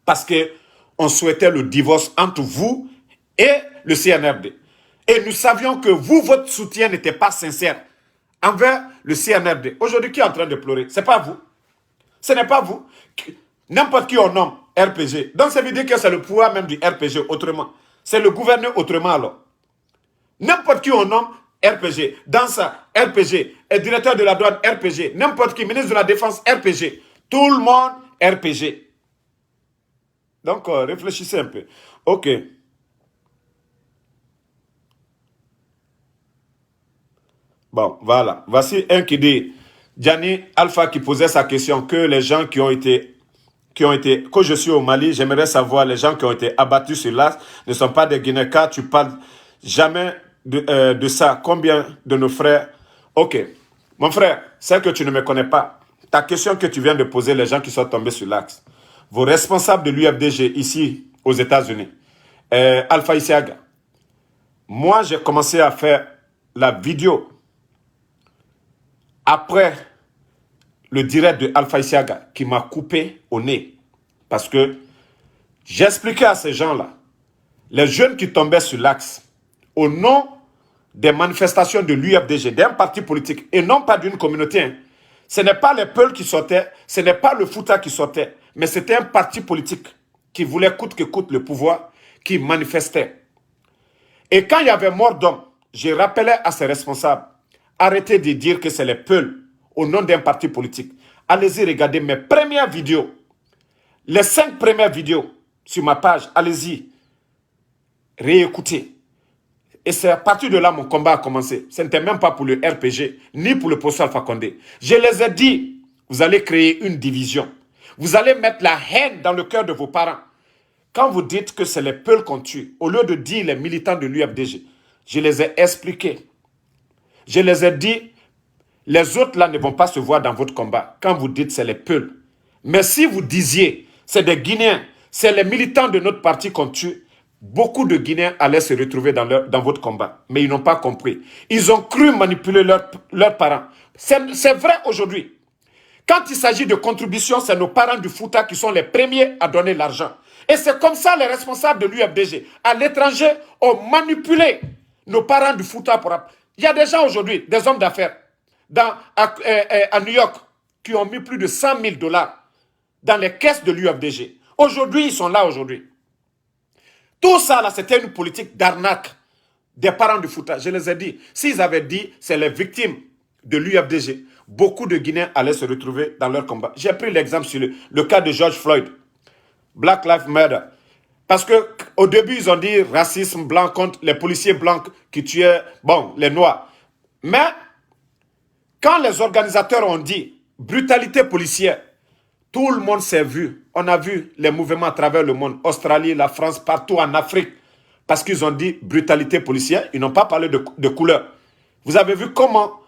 Parce qu'on souhaitait le divorce entre vous et le CNRD. Et nous savions que vous, votre soutien n'était pas sincère envers le CNRD. Aujourd'hui, qui est en train de pleurer? Ce n'est pas vous. Ce n'est pas vous. N'importe qui on nomme RPG. Donc, ça veut dire que c'est le pouvoir même du RPG autrement. C'est le gouverneur autrement alors. N'importe qui on nomme RPG. Dans ça, RPG. Et directeur de la douane, RPG. N'importe qui, ministre de la Défense, RPG. Tout le monde, RPG. Donc, réfléchissez un peu. Ok. Bon, voilà. Voici un qui dit, Gianni Alpha qui posait sa question, que les gens que je suis au Mali, j'aimerais savoir, les gens qui ont été abattus sur l'As ne sont pas des Guinéens, car tu parles jamais de ça. Combien de nos frères? Ok. Mon frère, c'est que tu ne me connais pas. Ta question que tu viens de poser, les gens qui sont tombés sur l'Axe, vos responsables de l'UFDG ici aux États-Unis, Alpha Isiaga, moi j'ai commencé à faire la vidéo après le direct de Alpha Isiaga qui m'a coupé au nez. Parce que j'expliquais à ces gens-là, les jeunes qui tombaient sur l'axe, au nom des manifestations de l'UFDG, d'un parti politique, et non pas d'une communauté. Hein. Ce n'est pas les Peuls qui sortaient, ce n'est pas le Fouta qui sortait, mais c'était un parti politique qui voulait coûte que coûte le pouvoir, qui manifestait. Et quand il y avait mort d'homme, je rappelais à ces responsables, arrêtez de dire que c'est les Peuls au nom d'un parti politique. Allez-y regarder mes premières vidéos. Les 5 premières vidéos sur ma page, allez-y, réécoutez. Et c'est à partir de là mon combat a commencé. Ce n'était même pas pour le RPG, ni pour le poste Alpha Condé. Je les ai dit, vous allez créer une division. Vous allez mettre la haine dans le cœur de vos parents. Quand vous dites que c'est les Peuls qu'on tue, au lieu de dire les militants de l'UFDG, je les ai expliqués. Je les ai dit, les autres là ne vont pas se voir dans votre combat. Quand vous dites c'est les Peuls. Mais si vous disiez, c'est des Guinéens, c'est les militants de notre parti qu'on tue, beaucoup de Guinéens allaient se retrouver dans votre combat. Mais ils n'ont pas compris. Ils ont cru manipuler leurs parents. C'est vrai aujourd'hui. Quand il s'agit de contributions, c'est nos parents du Fouta qui sont les premiers à donner l'argent. Et c'est comme ça les responsables de l'UFDG à l'étranger ont manipulé nos parents du Fouta. Il y a des gens aujourd'hui, des hommes d'affaires, à New York, qui ont mis plus de 100 000 $ dans les caisses de l'UFDG. Aujourd'hui, ils sont là aujourd'hui. Tout ça, là, c'était une politique d'arnaque des parents du Fouta. Je les ai dit, s'ils avaient dit, c'est les victimes de l'UFDG, beaucoup de Guinéens allaient se retrouver dans leur combat. J'ai pris l'exemple sur le cas de George Floyd, Black Lives Matter. Parce qu'au début, ils ont dit racisme blanc contre les policiers blancs qui tuaient, les Noirs. Mais, quand les organisateurs ont dit brutalité policière, tout le monde s'est vu. On a vu les mouvements à travers le monde, Australie, la France, partout en Afrique. Parce qu'ils ont dit brutalité policière, ils n'ont pas parlé de couleur. Vous avez vu comment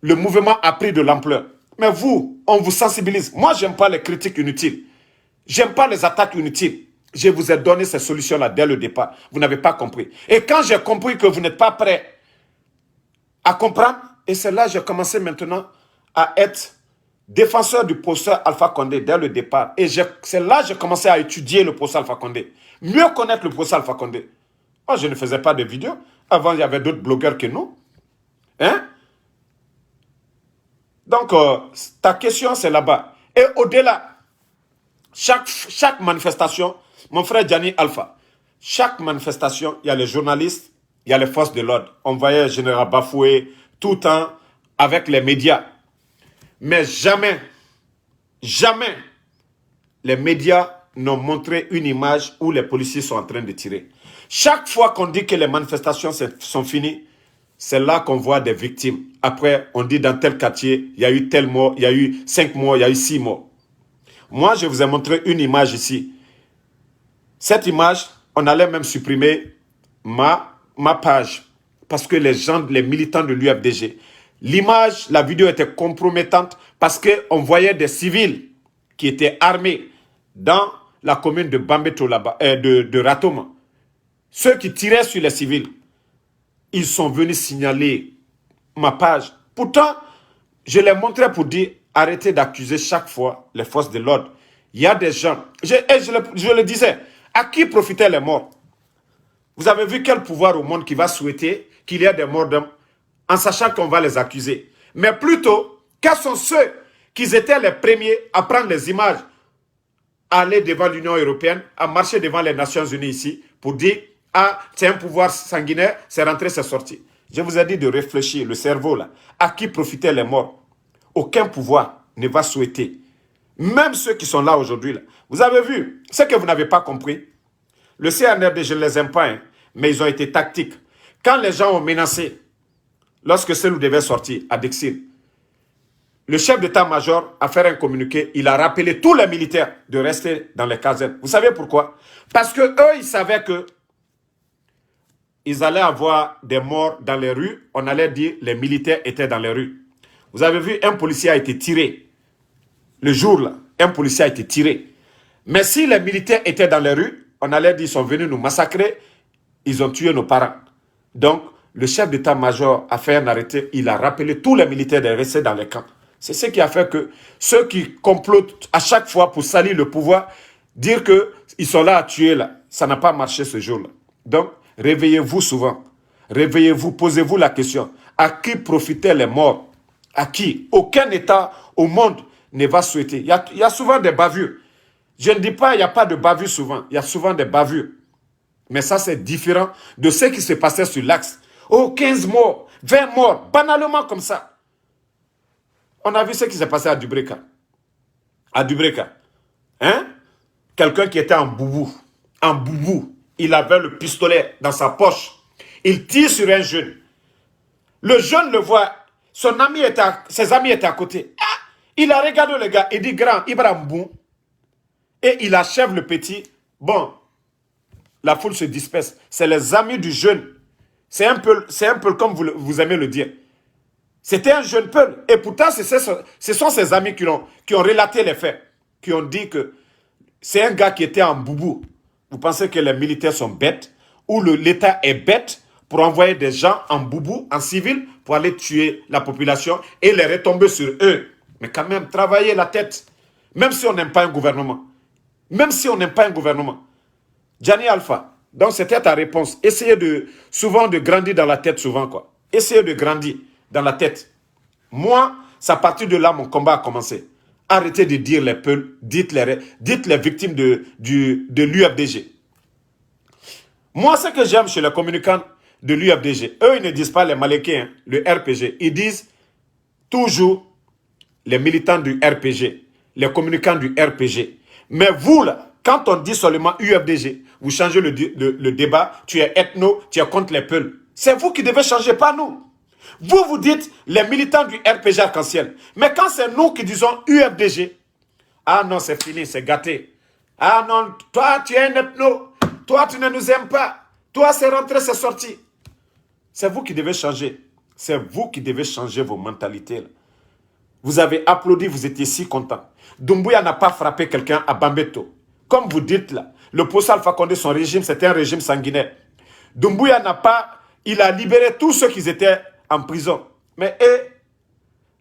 le mouvement a pris de l'ampleur. Mais vous, on vous sensibilise. Moi, je n'aime pas les critiques inutiles. Je n'aime pas les attaques inutiles. Je vous ai donné ces solutions-là dès le départ. Vous n'avez pas compris. Et quand j'ai compris que vous n'êtes pas prêt à comprendre, et c'est là que j'ai commencé maintenant à être défenseur du professeur Alpha Condé dès le départ. Et c'est là que j'ai commencé à étudier le professeur Alpha Condé. Mieux connaître le professeur Alpha Condé. Moi, je ne faisais pas de vidéos. Avant, il y avait d'autres blogueurs que nous. Hein? Donc, ta question, c'est là-bas. Et au-delà, chaque manifestation, mon frère Gianni Alpha, chaque manifestation, il y a les journalistes, il y a les forces de l'ordre. On voyait le général Bafoué tout le temps avec les médias. Mais jamais, jamais les médias n'ont montré une image où les policiers sont en train de tirer. Chaque fois qu'on dit que les manifestations sont finies, c'est là qu'on voit des victimes. Après, on dit dans tel quartier, il y a eu tel mort, il y a eu 5 morts, il y a eu 6 morts. Moi, je vous ai montré une image ici. Cette image, on allait même supprimer ma page. Parce que les gens, les militants de l'UFDG, l'image, la vidéo était compromettante parce qu'on voyait des civils qui étaient armés dans la commune de Bambeto, de Ratoma. Ceux qui tiraient sur les civils, ils sont venus signaler ma page. Pourtant, je les montrais pour dire, arrêtez d'accuser chaque fois les forces de l'ordre. Il y a des gens, je le disais, à qui profitaient les morts? Vous avez vu quel pouvoir au monde qui va souhaiter qu'il y ait des morts d'hommes en sachant qu'on va les accuser? Mais plutôt, quels sont ceux qui étaient les premiers à prendre les images, à aller devant l'Union européenne, à marcher devant les Nations Unies ici, pour dire, ah, c'est un pouvoir sanguinaire, c'est rentré, c'est sorti. Je vous ai dit de réfléchir, le cerveau là, à qui profitaient les morts? Aucun pouvoir ne va souhaiter. Même ceux qui sont là aujourd'hui, là. Vous avez vu, ce que vous n'avez pas compris, le CNRD, je ne les aime pas, hein, mais ils ont été tactiques. Quand les gens ont menacé, lorsque Selou devait sortir à Dixil, le chef d'état-major a fait un communiqué, il a rappelé tous les militaires de rester dans les casernes. Vous savez pourquoi? Parce que eux, ils savaient que ils allaient avoir des morts dans les rues. On allait dire les militaires étaient dans les rues. Vous avez vu, un policier a été tiré. Le jour-là, un policier a été tiré. Mais si les militaires étaient dans les rues, on allait dire qu'ils sont venus nous massacrer, ils ont tué nos parents. Donc, le chef d'état-major a fait un arrêté, il a rappelé tous les militaires de rester dans les camps. C'est ce qui a fait que ceux qui complotent à chaque fois pour salir le pouvoir, dire qu'ils sont là à tuer, là, ça n'a pas marché ce jour-là. Donc, réveillez-vous souvent. Réveillez-vous, posez-vous la question. À qui profitaient les morts? À qui? Aucun État au monde ne va souhaiter. Il y a souvent des bavures. Je ne dis pas qu'il n'y a pas de bavures souvent. Il y a souvent des bavures. Mais ça, c'est différent de ce qui se passait sur l'axe. Oh, 15 morts, 20 morts, banalement comme ça. On a vu ce qui s'est passé à Dubreka. À Dubreka. Hein? Quelqu'un qui était en boubou. En boubou. Il avait le pistolet dans sa poche. Il tire sur un jeune. Le jeune le voit. Ses amis étaient à côté. Ah, il a regardé le gars. Il dit, grand, Ibrahim. Et il achève le petit. Bon, la foule se disperse. C'est les amis du jeune. C'est un peu comme vous aimez le dire. C'était un jeune peul. Et pourtant, ce sont ses amis qui ont relaté les faits. Qui ont dit que c'est un gars qui était en boubou. Vous pensez que les militaires sont bêtes? Ou l'État est bête pour envoyer des gens en boubou, en civil, pour aller tuer la population et les retomber sur eux? Mais quand même, travailler la tête. Même si on n'aime pas un gouvernement. Même si on n'aime pas un gouvernement. Gianni Alpha, donc c'était ta réponse. Essayez souvent de grandir dans la tête, souvent quoi. Essayez de grandir dans la tête. Moi, c'est à partir de là mon combat a commencé. Arrêtez de dire les peuls, dites les victimes de l'UFDG. Moi, ce que j'aime chez les communicants de l'UFDG, eux, ils ne disent pas les Malékins, hein, le RPG. Ils disent toujours les militants du RPG, les communicants du RPG. Mais vous, là, quand on dit seulement UFDG, vous changez le débat, tu es ethno, tu es contre les peuls. C'est vous qui devez changer, pas nous. Vous dites les militants du RPG arc-en-ciel. Mais quand c'est nous qui disons UFDG, ah non, c'est fini, c'est gâté. Ah non, toi, tu es un ethno. Toi, tu ne nous aimes pas. Toi, c'est rentré, c'est sorti. C'est vous qui devez changer. C'est vous qui devez changer vos mentalités, là. Vous avez applaudi, vous étiez si content. Doumbouya n'a pas frappé quelqu'un à Bambeto. Comme vous dites là, le post Alpha Condé, son régime, c'était un régime sanguinaire. Doumbouya n'a pas... Il a libéré tous ceux qui étaient en prison. Mais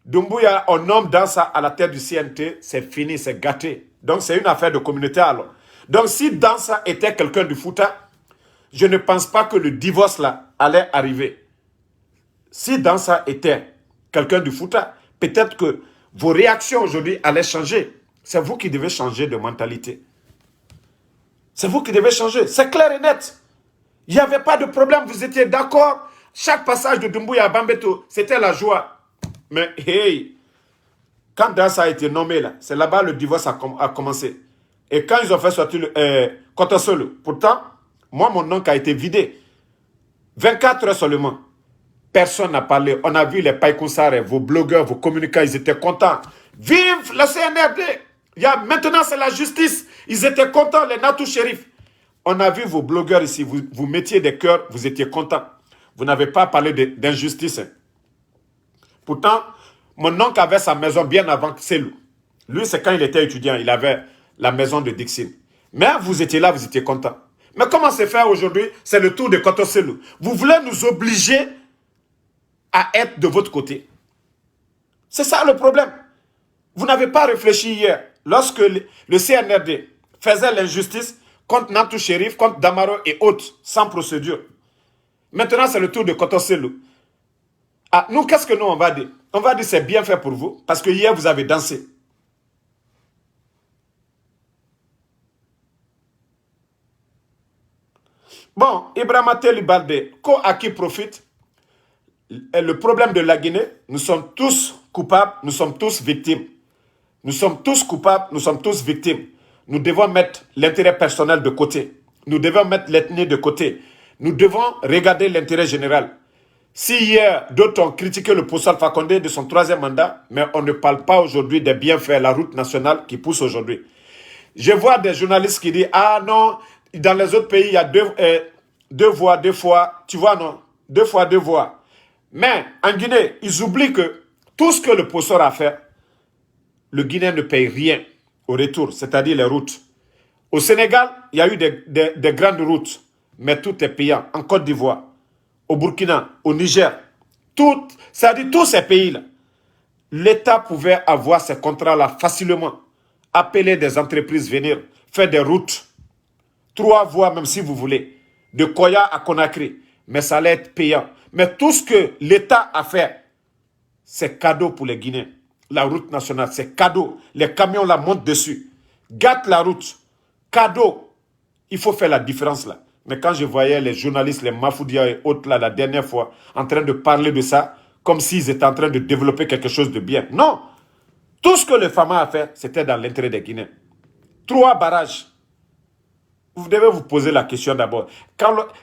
Doumbouya, on nomme Dansa à la tête du CNT, c'est fini, c'est gâté. Donc c'est une affaire de communauté alors. Donc si Dansa était quelqu'un du Fouta, je ne pense pas que le divorce là allait arriver. Si Dansa était quelqu'un du Fouta, peut-être que vos réactions aujourd'hui allaient changer. C'est vous qui devez changer de mentalité. C'est vous qui devez changer. C'est clair et net. Il n'y avait pas de problème. Vous étiez d'accord. Chaque passage de Doumbouya à Bambeto, c'était la joie. Mais hey, quand Dansa a été nommé là, c'est là-bas le divorce a commencé. Et quand ils ont fait sortir le Kotosolo, pourtant, moi, mon oncle a été vidé. 24 heures seulement. Personne n'a parlé. On a vu les Païkoussare, vos blogueurs, vos communicants, ils étaient contents. Vive le CNRD! Maintenant, c'est la justice. Ils étaient contents, les Natou Shérif. On a vu vos blogueurs ici, vous mettiez des cœurs, vous étiez contents. Vous n'avez pas parlé d'injustice. Pourtant, mon oncle avait sa maison bien avant que Selou. Lui, c'est quand il était étudiant, il avait la maison de Dixine. Mais vous étiez là, vous étiez contents. Mais comment c'est fait aujourd'hui? C'est le tour de Kotoselou. Vous voulez nous obliger à être de votre côté. C'est ça le problème. Vous n'avez pas réfléchi hier, lorsque le CNRD faisait l'injustice contre Natou Shérif, contre Damaro et autres, sans procédure. Maintenant, c'est le tour de Kotoselou. Ah, nous, qu'est-ce que nous, on va dire? On va dire c'est bien fait pour vous, parce que hier, vous avez dansé. Bon, Ibrahima Telibalde, à qui profite? Le problème de la Guinée, nous sommes tous coupables, nous sommes tous victimes. Nous sommes tous coupables, nous sommes tous victimes. Nous devons mettre l'intérêt personnel de côté. Nous devons mettre l'ethnie de côté. Nous devons regarder l'intérêt général. Si hier, d'autres ont critiqué le professeur Alpha Condé de son 3e mandat, mais on ne parle pas aujourd'hui des bienfaits, la route nationale qui pousse aujourd'hui. Je vois des journalistes qui disent, ah non, dans les autres pays, il y a deux voies, deux fois, tu vois non, deux fois, deux voies. Mais en Guinée, ils oublient que tout ce que le professeur a fait, le Guinéen ne paye rien au retour, c'est-à-dire les routes. Au Sénégal, il y a eu des grandes routes, mais tout est payant. En Côte d'Ivoire, au Burkina, au Niger, c'est-à-dire tous ces pays-là, l'État pouvait avoir ces contrats-là facilement, appeler des entreprises venir, faire des routes, 3 voies même si vous voulez, de Koya à Conakry, mais ça allait être payant. Mais tout ce que l'État a fait, c'est cadeau pour les Guinéens. La route nationale, c'est cadeau. Les camions la montent dessus. Gâte la route. Cadeau. Il faut faire la différence là. Mais quand je voyais les journalistes, les Mafoudia et autres là, la dernière fois, en train de parler de ça, comme s'ils étaient en train de développer quelque chose de bien. Non. Tout ce que le FAMA a fait, c'était dans l'intérêt des Guinéens. 3 barrages. Vous devez vous poser la question d'abord.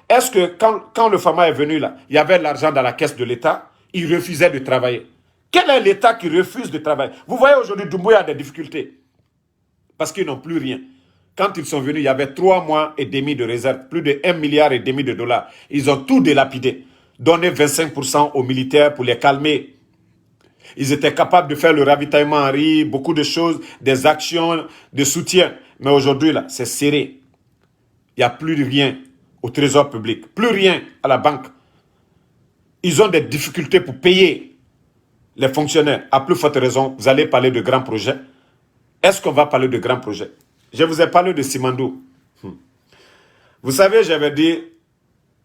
Est-ce que quand le FAMA est venu là, il y avait l'argent dans la caisse de l'État, il refusait de travailler. Quel est l'État qui refuse de travailler? Vous voyez aujourd'hui, Doumbouya a des difficultés. Parce qu'ils n'ont plus rien. Quand ils sont venus, il y avait 3 mois et demi de réserve, plus de 1,5 milliard de dollars. Ils ont tout délapidé. Donné 25% aux militaires pour les calmer. Ils étaient capables de faire le ravitaillement en riz, beaucoup de choses, des actions de soutien. Mais aujourd'hui, là, c'est serré. Il n'y a plus de rien au trésor public, plus rien à la banque. Ils ont des difficultés pour payer les fonctionnaires. À plus forte raison, vous allez parler de grands projets. Est-ce qu'on va parler de grands projets? Je vous ai parlé de Simandou. Vous savez, j'avais dit,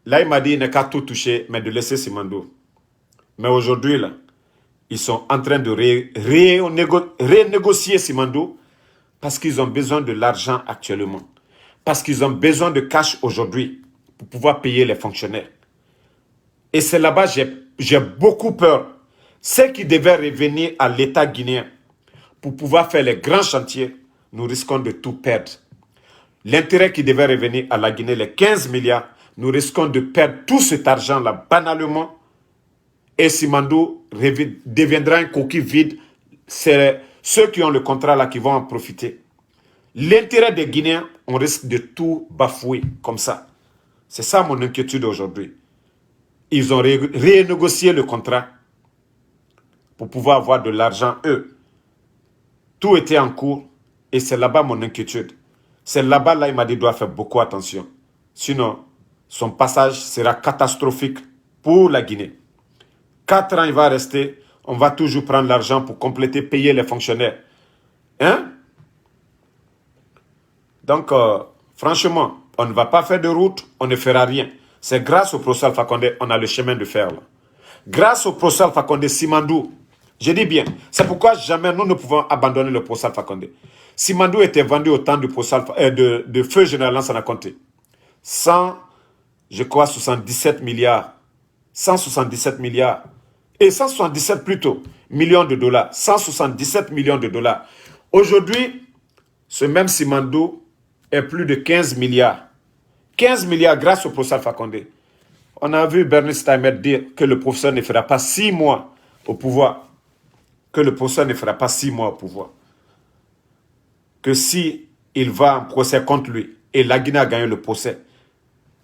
là il m'a dit, il n'est qu'à tout toucher, mais de laisser Simandou. Mais aujourd'hui, là, ils sont en train de renégocier Simandou parce qu'ils ont besoin de l'argent actuellement. Parce qu'ils ont besoin de cash aujourd'hui pour pouvoir payer les fonctionnaires. Et c'est là-bas que j'ai beaucoup peur. Ceux qui devaient revenir à l'État guinéen pour pouvoir faire les grands chantiers, nous risquons de tout perdre. L'intérêt qui devait revenir à la Guinée, les 15 milliards, nous risquons de perdre tout cet argent-là banalement. Et Simandou deviendra un coquille vide. C'est ceux qui ont le contrat là qui vont en profiter. L'intérêt des Guinéens, on risque de tout bafouer comme ça. C'est ça mon inquiétude aujourd'hui. Ils ont renégocié le contrat pour pouvoir avoir de l'argent, eux. Tout était en cours et c'est là-bas mon inquiétude. C'est là-bas, là, il m'a dit, il doit faire beaucoup attention. Sinon, son passage sera catastrophique pour la Guinée. 4 ans, il va rester. On va toujours prendre l'argent pour compléter, payer les fonctionnaires. Hein? Donc, franchement, on ne va pas faire de route, on ne fera rien. C'est grâce au professeur Alpha Condé, on a le chemin de fer là. Grâce au professeur Alpha Condé, Simandou, je dis bien, c'est pourquoi jamais nous ne pouvons abandonner le professeur Alpha Condé. Simandou était vendu au temps du de feu général Lansana Conté. 100, je crois, 77 milliards. 177 milliards. Et 177 plutôt, millions de dollars. 177 millions de dollars. Aujourd'hui, ce même Simandou est plus de 15 milliards. 15 milliards grâce au professeur Alpha Condé. On a vu Bernice Taïmet dire que le professeur ne fera pas 6 mois au pouvoir. Que le professeur ne fera pas 6 mois au pouvoir. Que si il va en procès contre lui, et la Guinée a gagné le procès,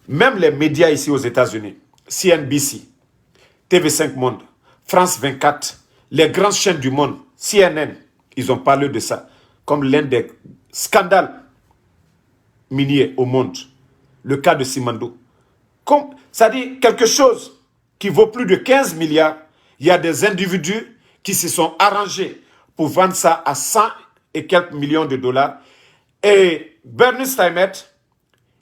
même les médias ici aux États-Unis, CNBC, TV5 Monde, France 24, les grandes chaînes du monde, CNN, ils ont parlé de ça comme l'un des scandales miniers au monde. Le cas de Simandou. C'est-à-dire quelque chose qui vaut plus de 15 milliards, il y a des individus qui se sont arrangés pour vendre ça à 100 et quelques millions de dollars. Et Bernice Taïmet,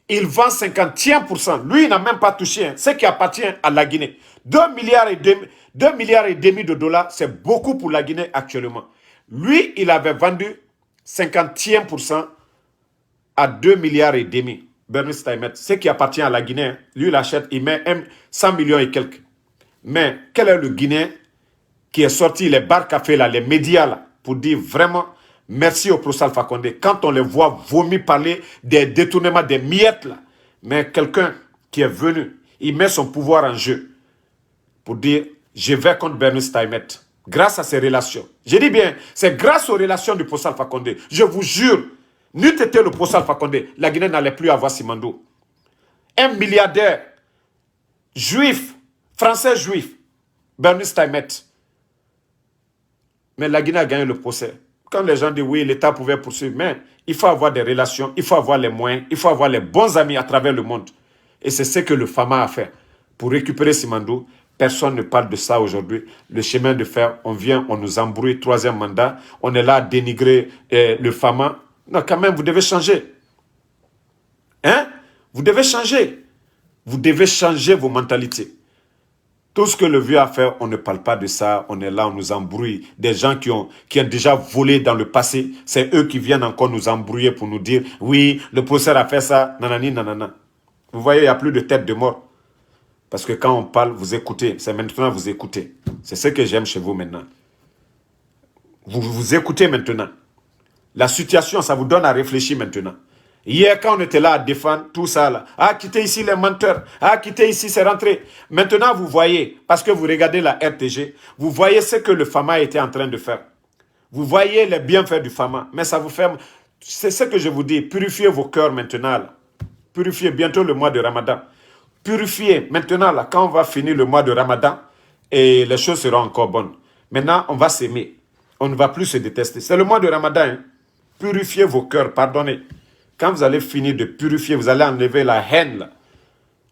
il vend 50%. Lui, il n'a même pas touché ce qui appartient à la Guinée. 2 milliards et demi de dollars, c'est beaucoup pour la Guinée actuellement. Lui, il avait vendu 50% à 2 milliards et demi. Bernice Taïmet, ce qui appartient à la Guinée, lui, il achète, il met 100 millions et quelques. Mais quel est le Guinéen qui est sorti les bars café là, les médias là, pour dire vraiment merci au professeur Alpha Condé. Quand on les voit vomir parler des détournements, des miettes là, mais quelqu'un qui est venu, il met son pouvoir en jeu pour dire je vais contre Bernice Taïmet. Grâce à ses relations. Je dis bien, c'est grâce aux relations du professeur Alpha Condé. Je vous jure, n'eût été le professeur Alpha Condé, la Guinée n'allait plus avoir Simandou. Un milliardaire juif, français juif, Bernice Taïmet. Mais la Guinée a gagné le procès. Quand les gens disent oui, l'État pouvait poursuivre, mais il faut avoir des relations, il faut avoir les moyens, il faut avoir les bons amis à travers le monde. Et c'est ce que le FAMA a fait. Pour récupérer Simandou, personne ne parle de ça aujourd'hui. Le chemin de fer, on vient, on nous embrouille, 3e mandat, on est là à dénigrer le FAMA. Non, quand même, vous devez changer. Hein? Vous devez changer. Vous devez changer vos mentalités. Tout ce que le vieux a fait, on ne parle pas de ça. On est là, on nous embrouille. Des gens qui ont déjà volé dans le passé, c'est eux qui viennent encore nous embrouiller pour nous dire « Oui, le professeur a fait ça, nanani, nanana. » Vous voyez, il n'y a plus de tête de mort. Parce que quand on parle, vous écoutez. C'est maintenant vous écoutez. C'est ce que j'aime chez vous maintenant. Vous écoutez maintenant. La situation, ça vous donne à réfléchir maintenant. Hier, quand on était là à défendre tout ça, là, quittez ici les menteurs, quittez ici, c'est rentré. Maintenant, vous voyez, parce que vous regardez la RTG, vous voyez ce que le FAMA était en train de faire. Vous voyez les bienfaits du FAMA, mais ça vous fait... C'est ce que je vous dis, purifiez vos cœurs maintenant. Là. Purifiez bientôt le mois de Ramadan. Purifiez maintenant, là, quand on va finir le mois de Ramadan, et les choses seront encore bonnes. Maintenant, on va s'aimer. On ne va plus se détester. C'est le mois de Ramadan. Hein. Purifiez vos cœurs, pardonnez. Quand vous allez finir de purifier, vous allez enlever la haine. Là.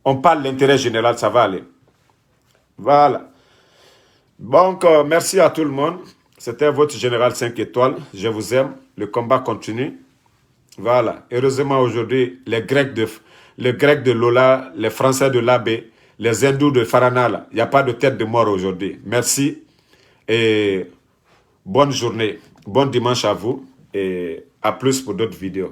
On parle de l'intérêt général, ça va aller. Voilà. Donc, merci à tout le monde. C'était votre général 5 étoiles. Je vous aime. Le combat continue. Voilà. Heureusement, aujourd'hui, les Grecs de Lola, les Français de l'Abbé, les Hindous de Farana, il n'y a pas de tête de mort aujourd'hui. Merci. Et bonne journée. Bon dimanche à vous. Et à plus pour d'autres vidéos.